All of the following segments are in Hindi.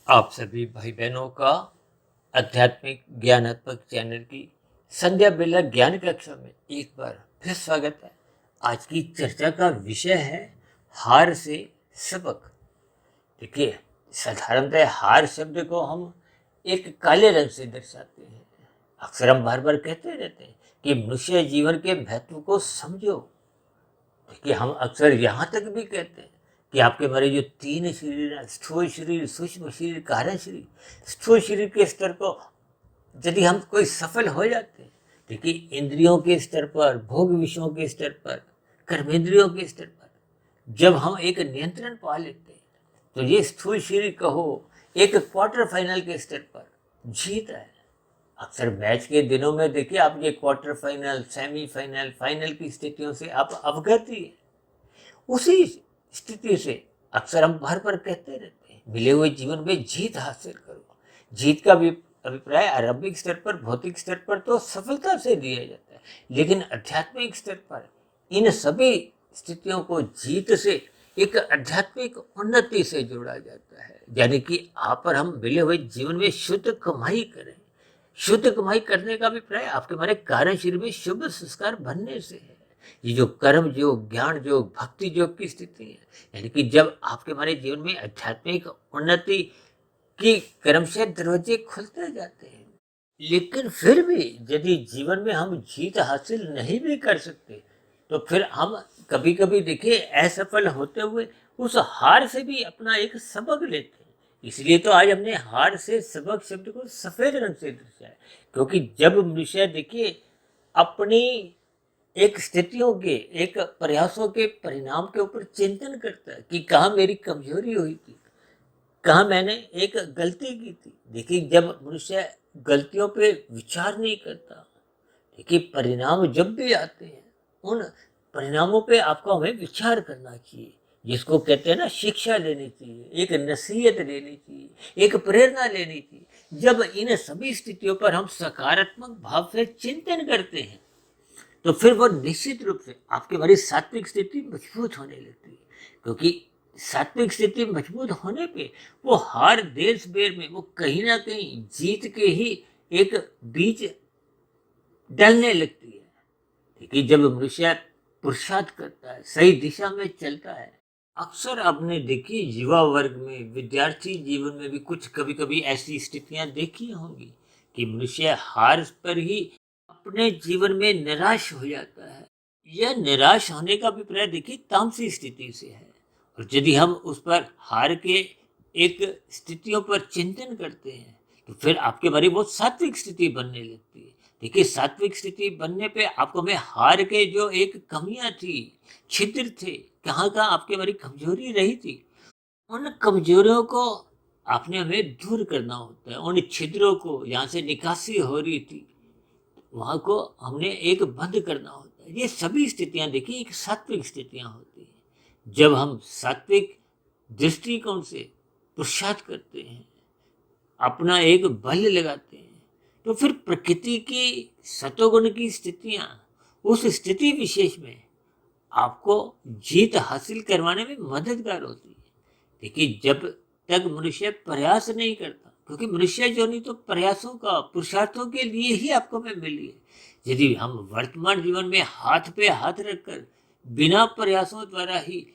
आप सभी भाई बहनों का आध्यात्मिक ज्ञानात्मक चैनल की संध्या बेला ज्ञान कक्षा में एक बार फिर स्वागत है। आज की चर्चा का विषय है हार से सबक। देखिए, साधारणतः हार शब्द को हम एक काले रंग से दर्शाते हैं। अक्सर हम बार बार कहते रहते हैं कि मनुष्य जीवन के महत्व को समझो। देखिए, हम अक्सर यहाँ तक भी कहते हैं कि आपके हमारे जो तीन शरीर हैं, स्थूल शरीर, सूक्ष्म शरीर, कारण शरीर, स्थूल शरीर के स्तर को यदि हम कोई सफल हो जाते हैं, देखिए इंद्रियों के स्तर पर, भोग विषयों के स्तर पर, कर्मेंद्रियों के स्तर पर जब हम एक नियंत्रण पा लेते हैं, तो ये स्थूल शरीर कहो एक क्वार्टर फाइनल के स्तर पर जीत है। अक्सर मैच के दिनों में देखिए, आप ये क्वार्टर फाइनल, सेमीफाइनल, फाइनल की स्थितियों से आप अवगत ही है। उसी स्थिति से अक्सर हम बार बार कहते रहते हैं, मिले हुए जीवन में जीत हासिल करो। जीत का भी अभिप्राय आरंभिक स्तर पर, भौतिक स्तर पर तो सफलता से दिया जाता है, लेकिन आध्यात्मिक स्तर पर इन सभी स्थितियों को जीत से एक आध्यात्मिक उन्नति से जोड़ा जाता है। यानी कि आप और हम मिले हुए जीवन में शुद्ध कमाई करें। शुद्ध कमाई करने का अभिप्राय आपके हमारे कार्य शरीर में शुभ संस्कार बनने से है। ये जो कर्म योग, ज्ञान योग, भक्ति योग की स्थिति है, यानी कि जब आपके हमारे जीवन में आध्यात्मिक उन्नति की क्रमशः दरवाजे खुलते जाते हैं। लेकिन फिर भी यदि जीवन में हम जीत हासिल नहीं भी कर सकते, तो फिर हम कभी कभी देखिए असफल होते हुए उस हार से भी अपना एक सबक लेते हैं। इसलिए तो आज हमने हार से सबक शब्द को सफेद रंग से दर्शाया, क्योंकि जब मनुष्य देखिए अपनी एक स्थितियों के, एक प्रयासों के परिणाम के ऊपर चिंतन करता है कि कहाँ मेरी कमजोरी हुई थी, कहाँ मैंने एक गलती की थी। देखिए, जब मनुष्य गलतियों पे विचार नहीं करता, देखिए परिणाम जब भी आते हैं, उन परिणामों पे आपको हमें विचार करना चाहिए। जिसको कहते हैं ना, शिक्षा लेनी चाहिए, एक नसीहत लेनी चाहिए, एक प्रेरणा लेनी चाहिए। जब इन सभी स्थितियों पर हम सकारात्मक भाव से चिंतन करते हैं, तो फिर वो निश्चित रूप से आपकी हमारी सात्विक स्थिति मजबूत होने लगती है। क्योंकि सात्विक स्थिति मजबूत होने पे वो हार देश बेर में वो कहीं ना कहीं जीत के ही एक बीज डलने लगती है। क्योंकि जब मनुष्य पुरुषार्थ करता है, सही दिशा में चलता है, अक्सर आपने देखी युवा वर्ग में, विद्यार्थी जीवन में भी कुछ कभी कभी ऐसी स्थितियां देखी होंगी कि मनुष्य हार पर ही अपने जीवन में निराश हो जाता है। यह निराश होने का अभिप्राय देखिए तामसी स्थिति से है। और यदि हम उस पर हार के एक स्थितियों पर चिंतन करते हैं, तो फिर आपके बारे वो सात्विक स्थिति बनने लगती है। देखिए, सात्विक स्थिति बनने पे आपको में हार के जो एक कमियां थी, छिद्र थे, कहाँ कहाँ आपके बारे कमजोरी रही थी, उन कमजोरियों को आपने हमें दूर करना होता है। उन छिद्रों को, यहाँ से निकासी हो रही थी, वहां को हमने एक बंद करना होता है। ये सभी स्थितियां देखिए एक सात्विक स्थितियां होती हैं। जब हम सात्विक दृष्टिकोण से पुरुषार्थ करते हैं, अपना एक बल लगाते हैं, तो फिर प्रकृति की सतोगुण की स्थितियां उस स्थिति विशेष में आपको जीत हासिल करवाने में मददगार होती है। देखिए, जब तक मनुष्य प्रयास नहीं करता, क्योंकि मनुष्य जो नहीं तो प्रयासों का, पुरुषार्थों के लिए ही आपको में मिली है। यदि हम वर्तमान जीवन में हाथ पे हाथ रखकर बिना प्रयासों द्वारा ही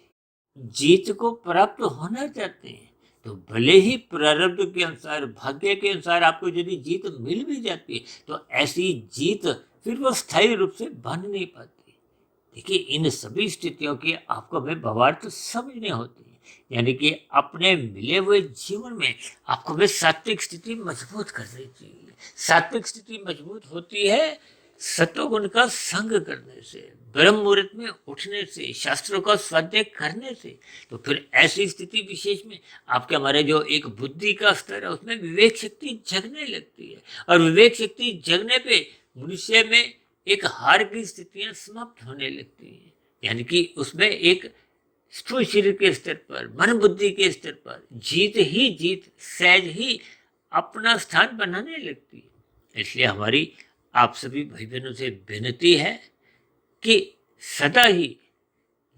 जीत को प्राप्त होना चाहते हैं, तो भले ही प्रारब्ध के अनुसार, भाग्य के अनुसार आपको यदि जीत मिल भी जाती है, तो ऐसी जीत फिर वो स्थायी रूप से बन नहीं पाती। देखिए, इन सभी स्थितियों की आपको हमें भावार्थ समझने होते हैं। यानी कि अपने मिले हुए जीवन में आपको हमें सात्विक स्थिति मजबूत करनी चाहिए। सात्विक स्थिति मजबूत होती है सतोगुण का संग करने से, ब्रह्म मुहूर्त में उठने से, शास्त्रों का स्वाध्याय करने से। तो फिर ऐसी स्थिति विशेष में आपके हमारे जो एक बुद्धि का स्तर है, उसमें विवेक शक्ति जगने लगती है। और विवेक शक्ति जगने पे मनुष्य में एक हार की स्थितियां समाप्त होने लगती हैं। यानी कि उसमें एक स्थूल शरीर के स्तर पर, मन बुद्धि के स्तर पर जीत ही जीत सहज ही अपना स्थान बनाने लगती है। इसलिए हमारी आप सभी भाई बहनों से विनती है कि सदा ही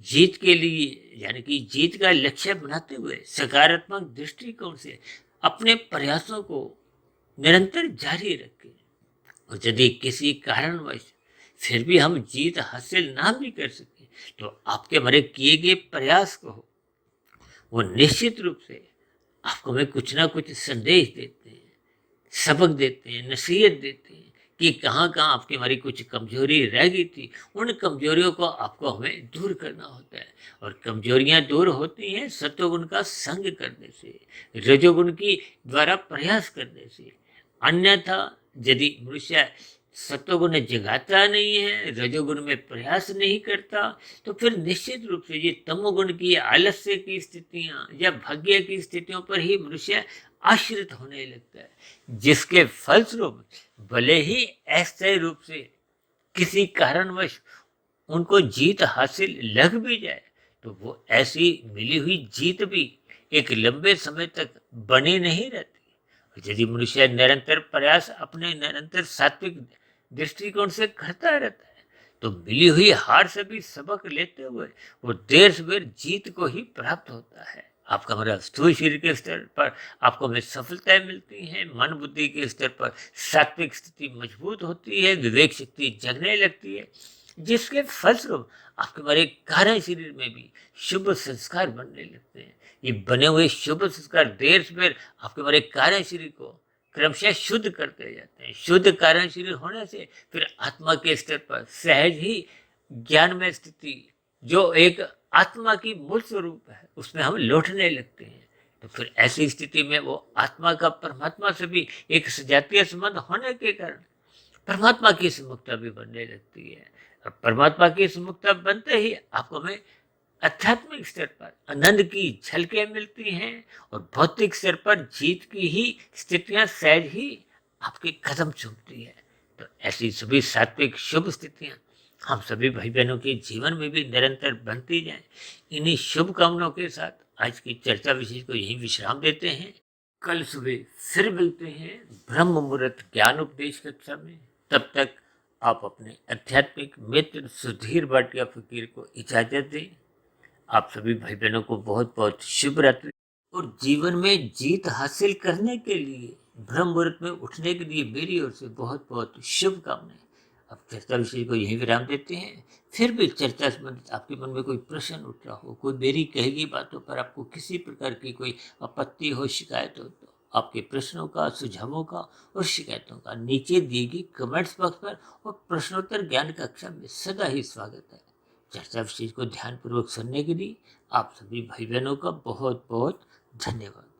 जीत के लिए यानी कि जीत का लक्ष्य बनाते हुए सकारात्मक दृष्टिकोण से अपने प्रयासों को निरंतर जारी रखें। और यदि किसी कारणवश फिर भी हम जीत हासिल ना भी कर सके तो आपके हमारे किए गए प्रयास को वो निश्चित रूप से आपको में कुछ ना कुछ संदेश देते हैं, सबक देते हैं, नसीहत देते हैं कि कहाँ कहाँ आपकी हमारी कुछ कमजोरी रह गई थी। उन कमजोरियों को आपको हमें दूर करना होता है और कमजोरियां दूर होती हैं सत्वगुण का संग करने से, रजोगुण की द्वारा प्रयास करने से। अन्यथा यदि मनुष्य सत्वगुण जगाता नहीं है, रजोगुण में प्रयास नहीं करता, तो फिर निश्चित रूप से ये तमोगुण की आलस्य की स्थितियां या भाग्य की स्थितियों पर ही मनुष्य आश्रित होने लगता है, जिसके फलस्वरूप भले ही अस्थायी रूप से किसी कारणवश उनको जीत हासिल लग भी जाए तो वो ऐसी मिली हुई जीत भी एक लंबे समय तक बनी नहीं रहती। यदि मनुष्य निरंतर प्रयास अपने निरंतर सात्विक दृष्टिकोण से करता रहता है तो मिली हुई हार से भी सबक लेते हुए वो देर सवेर जीत को ही प्राप्त होता है। आपका हमारा स्थूल शरीर के स्तर पर आपको हमें सफलताएं मिलती हैं, मन बुद्धि के स्तर पर सात्विक स्थिति मजबूत होती है, विवेक शक्ति जगने लगती है, जिसके फलस्वरूप आपके हमारे कार्य शरीर में भी शुभ संस्कार बनने लगते हैं। ये बने हुए शुभ संस्कार देर सवेर आपके हमारे कार्य शरीर को क्रमशः शुद्ध करते जाते हैं। शुद्ध कारण शरीर होने से फिर आत्मा के स्तर पर सहज ही ज्ञान में स्थिति जो एक आत्मा की मूल स्वरूप है उसमें हम लौटने लगते हैं। तो फिर ऐसी स्थिति में वो आत्मा का परमात्मा से भी एक सजातीय संबंध होने के कारण परमात्मा की सुमुखता भी बनने लगती है। और परमात्मा की सुमुखता बनते ही आपको में आध्यात्मिक स्तर पर आनंद की झलकें मिलती हैं और भौतिक स्तर पर जीत की ही स्थितियां सहज ही आपके कदम चूमती है। तो ऐसी सभी सात्विक शुभ स्थितियां हम सभी भाई बहनों के जीवन में भी निरंतर बनती जाएं। इन्हीं शुभकामनाओं के साथ आज की चर्चा विशेष को यही विश्राम देते हैं। कल सुबह फिर मिलते हैं ब्रह्म मुहूर्त ज्ञान उपदेश कक्षा में। तब तक आप अपने आध्यात्मिक मित्र सुधीर भाटिया फकीर को इजाजत दें। आप सभी भाई बहनों को बहुत बहुत शुभ रात्रि और जीवन में जीत हासिल करने के लिए ब्रह्म मुहूर्त में उठने के लिए मेरी ओर से बहुत बहुत शुभकामनाएं। अब चर्चा विषय को यही विराम देते हैं। फिर भी चर्चा संबंधित आपके मन में कोई प्रश्न उठ रहा हो, कोई मेरी कही गई बातों पर आपको किसी प्रकार की कोई आपत्ति हो, शिकायत हो, तो आपके प्रश्नों का, सुझावों का और शिकायतों का नीचे दी गई कमेंट्स बॉक्स पर और प्रश्नोत्तर ज्ञान कक्षा में सदा ही स्वागत है। चर्चा विशेष को ध्यानपूर्वक सुनने के लिए आप सभी भाई बहनों का बहुत बहुत धन्यवाद।